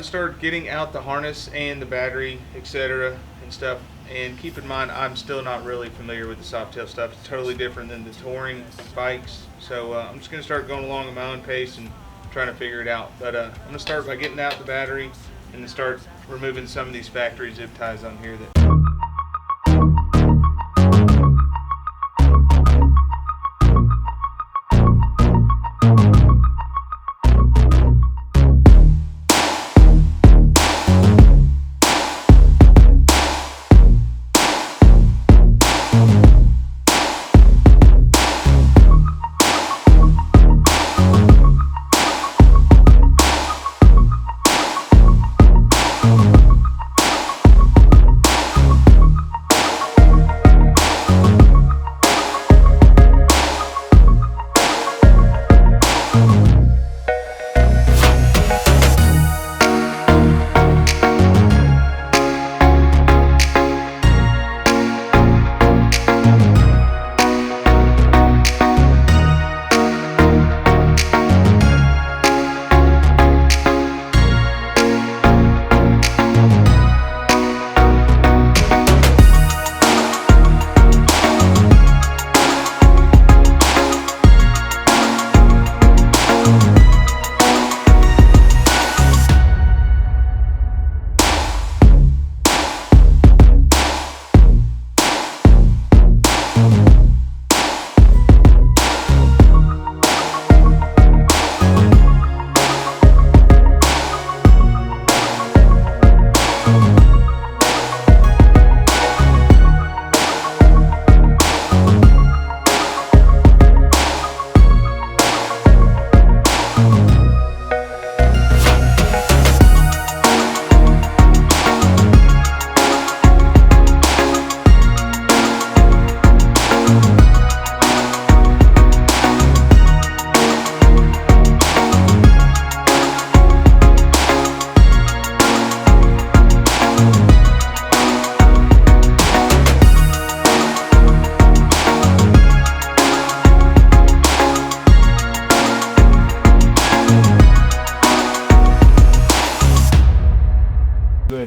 Start getting out the harness and the battery, etc. and stuff. And keep in mind, I'm still not really familiar with the Softail stuff. It's totally different than the touring bikes. So I'm just going to start going along at my own pace and trying to figure it out. But I'm going to start by getting out the battery and then start removing some of these factory zip ties on here that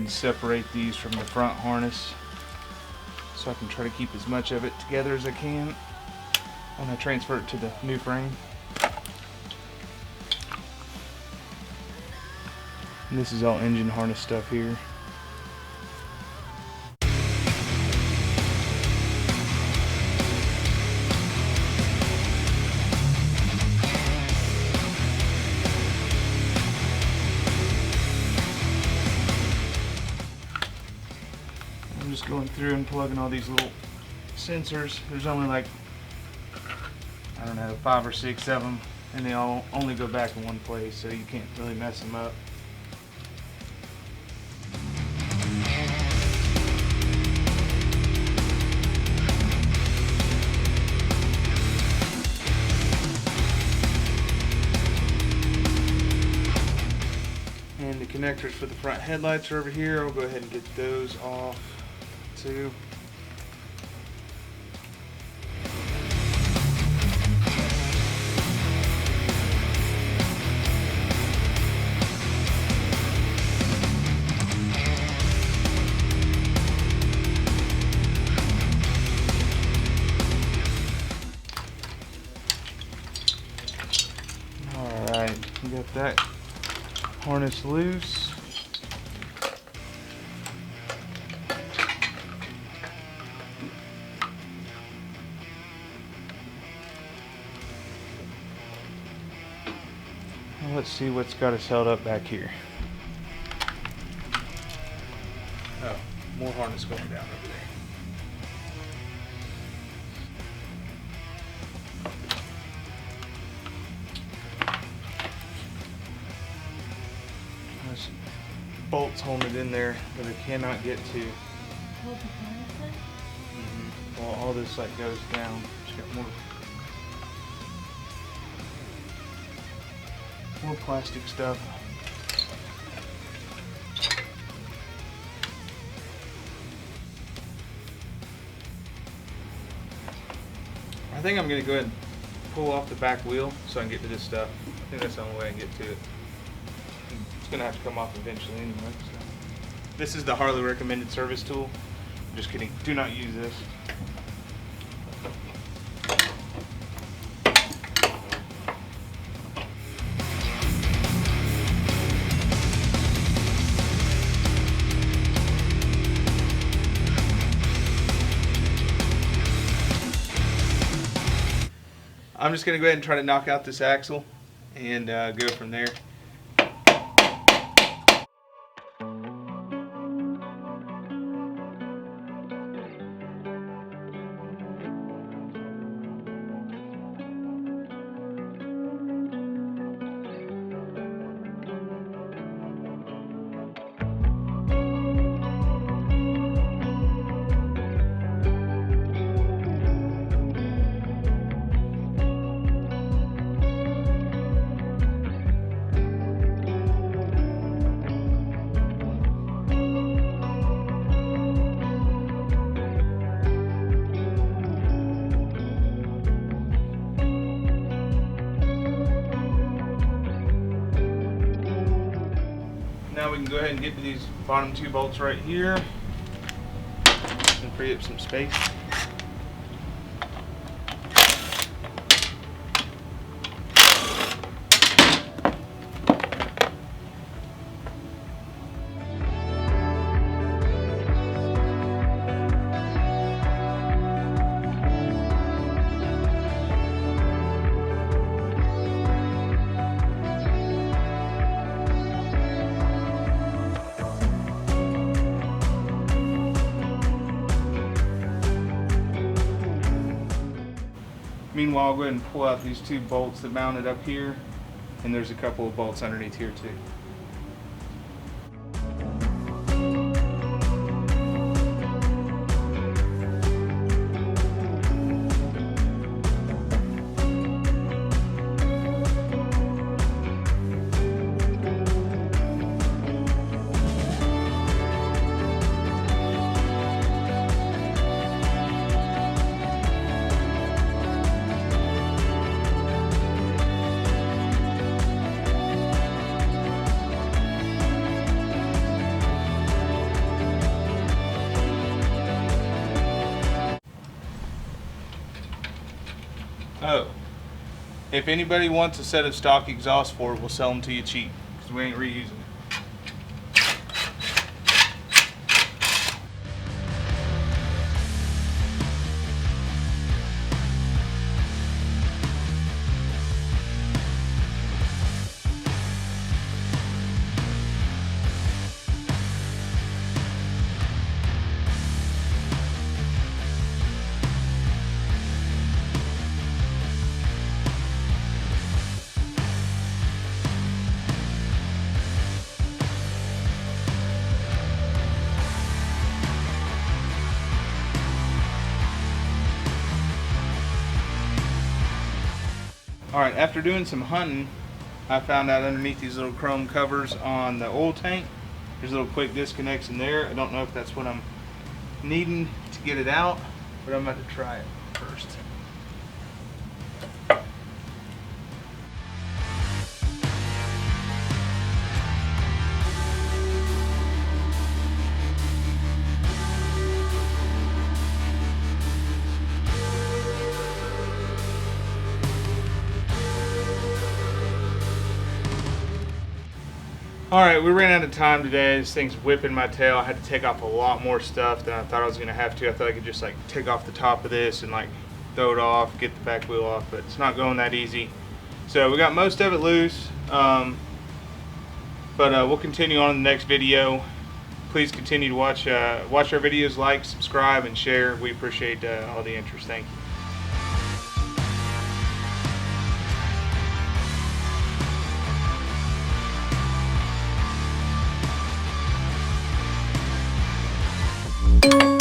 separate these from the front harness so I can try to keep as much of it together as I can when I transfer it to the new frame. And this is all engine harness stuff here. Going through and plugging all these little sensors. There's only like, I don't know, 5 or 6 of them, and they all only go back in one place, so you can't really mess them up. And the connectors for the front headlights are over here. I'll go ahead and get those off too. Alright, we got that harness loose. Let's see what's got us held up back here. Oh, more harness going down over there. There's bolts holding it in there that I cannot get to. Well, all this like goes down. Just got more plastic stuff. I think I'm gonna go ahead and pull off the back wheel so I can get to this stuff. I think that's the only way I can get to it. It's gonna have to come off eventually anyway. So. This is the Harley recommended service tool. I'm just kidding, do not use this. I'm just going to go ahead and try to knock out this axle and go from there. Now we can go ahead and get to these bottom 2 bolts right here and free up some space. Meanwhile, I'll go ahead and pull out these 2 bolts that mounted up here, and there's a couple of bolts underneath here too. Oh, if anybody wants a set of stock exhaust for it, we'll sell them to you cheap because we ain't reusing it. Alright, after doing some hunting, I found out underneath these little chrome covers on the oil tank, there's little quick disconnects in there. I don't know if that's what I'm needing to get it out, but I'm about to try it first. Alright, we ran out of time today. This thing's whipping my tail. I had to take off a lot more stuff than I thought I was going to have to. I thought I could just like take off the top of this and like throw it off, get the back wheel off, but it's not going that easy. So we got most of it loose, but we'll continue on in the next video. Please continue to watch our videos, like, subscribe, and share. We appreciate all the interest. Thank you.